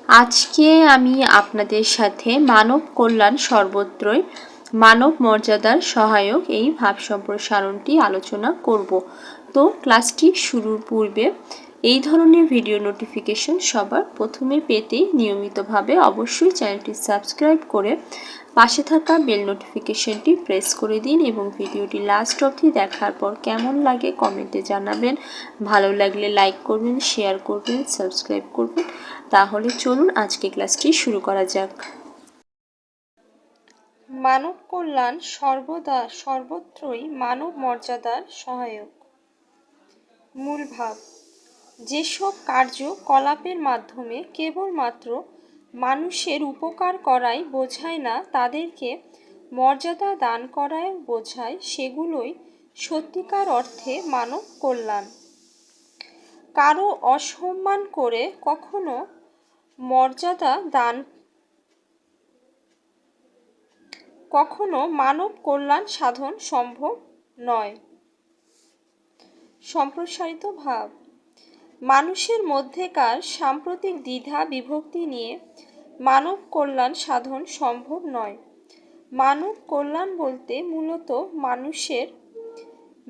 আজকে আমি আপনাদের সাথে মানব কল্যাণ সর্বত্রই মানব মর্যাদার সহায়ক এই ভাব সম্প্রসারণটি আলোচনা করব। তো ক্লাসটি শুরুর পূর্বে এই ধরনের ভিডিও নোটিফিকেশন সবার প্রথমে পেতে নিয়মিতভাবে অবশ্যই চ্যানেলটি সাবস্ক্রাইব করে পাশে থাকা বেল নোটিফিকেশনটি প্রেস করে দিন এবং ভিডিওটি লাস্ট অবধি দেখার পর কেমন লাগে কমেন্টে জানাবেন। ভালো লাগলে লাইক করবেন, শেয়ার করবেন, সাবস্ক্রাইব করবেন। তাহলে চলুন আজকে ক্লাসটি শুরু করা যাক। মানব কল্যাণ সর্বত্রই মানব মর্যাদার সহায়ক। মূল ভাব: যেসব কার্যকলাপের মাধ্যমে কেবলমাত্র মানুষের উপকার করাই বোঝায় না, তাদেরকে মর্যাদা দান করাই বোঝায়, সেগুলোই সত্যিকার অর্থে মানব কল্যাণ। কারো অসম্মান করে কখনো মানব কল্যাণ সাধন সম্ভব নয়। সম্প্রসারিত ভাব: মানুষের মধ্যেকার সাম্প্রতিক দ্বিধা বিভক্তি নিয়ে মানব কল্যাণ সাধন সম্ভব নয়। মানব কল্যাণ বলতে মূলত মানুষের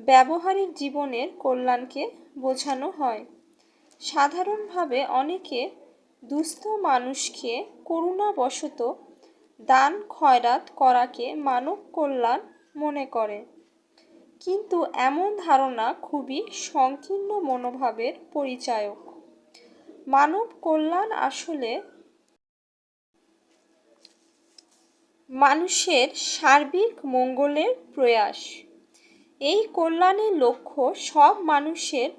ব্যবহারিক জীবনের কল্যাণকে বোঝানো হয়। সাধারণভাবে অনেকে দুস্থ মানুষকে করুণাবশত দান খয়রাত করাকে মানব কল্যাণ মনে করে, কিন্তু এমন ধারণা খুবই সংকীর্ণ মনোভাবের পরিচায়ক। মানব কল্যাণ আসলে মানুষের সার্বিক মঙ্গলের প্রয়াস। এই কল্যাণের লক্ষ্য সব মানুষের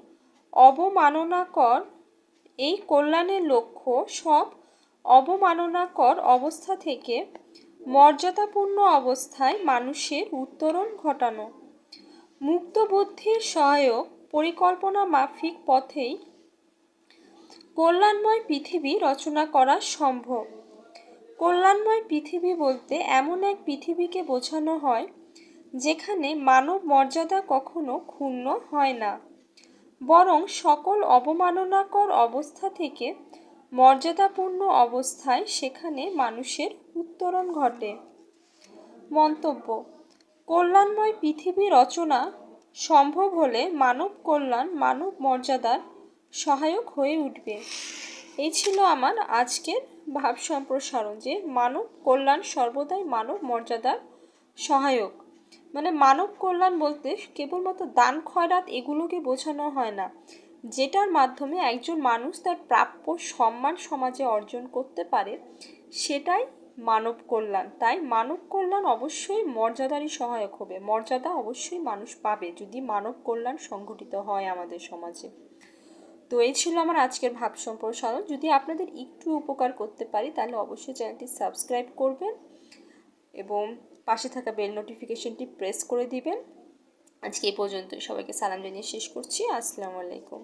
অবমাননাকর অবস্থা থেকে মর্যাদাপূর্ণ অবস্থায় মানুষের উত্তরণ ঘটানো। মুক্ত বুদ্ধির সহায়ক পরিকল্পনা মাফিক পথেই কল্যাণময় পৃথিবী রচনা করা সম্ভব। কল্যাণময় পৃথিবী বলতে এমন এক পৃথিবীকে বোঝানো হয় যেখানে মানব মর্যাদা কখনো ক্ষুণ্ণ হয় না, বরং সকল অবমাননাকর অবস্থা থেকে মর্যাদাপূর্ণ অবস্থায় সেখানে মানুষের উত্তরণ ঘটে। মন্তব্য: কল্যাণময় পৃথিবী রচনা সম্ভব হলে মানব কল্যাণ মানব মর্যাদার সহায়ক হয়ে উঠবে। এই ছিল আমার আজকের ভাব সম্প্রসারণ, যে মানব কল্যাণ সর্বদাই মানব মর্যাদার সহায়ক। মানে মানব কল্যাণ বলতে কেবলমাত্র দান খয়রাত এগুলোকে বোঝানো হয় না, যেটার মাধ্যমে একজন মানুষ তার প্রাপ্য সম্মান সমাজে অর্জন করতে পারে, সেটাই মানব কল্যাণ। তাই মানব কল্যাণ অবশ্যই মর্যাদারই সহায়ক হবে। মর্যাদা অবশ্যই মানুষ পাবে যদি মানব কল্যাণ সংঘটিত হয় আমাদের সমাজে। তো এই ছিল আমার আজকের ভাব সম্প্রসারণ। যদি আপনাদের একটু উপকার করতে পারি তাহলে অবশ্যই চ্যানেলটি সাবস্ক্রাইব করবেন এবং পাশে থাকা বেল নোটিফিকেশনটি প্রেস করে দিবেন। আজকে এই পর্যন্তই। সবাইকে সালাম জানিয়ে শেষ করছি। আসসালামু আলাইকুম।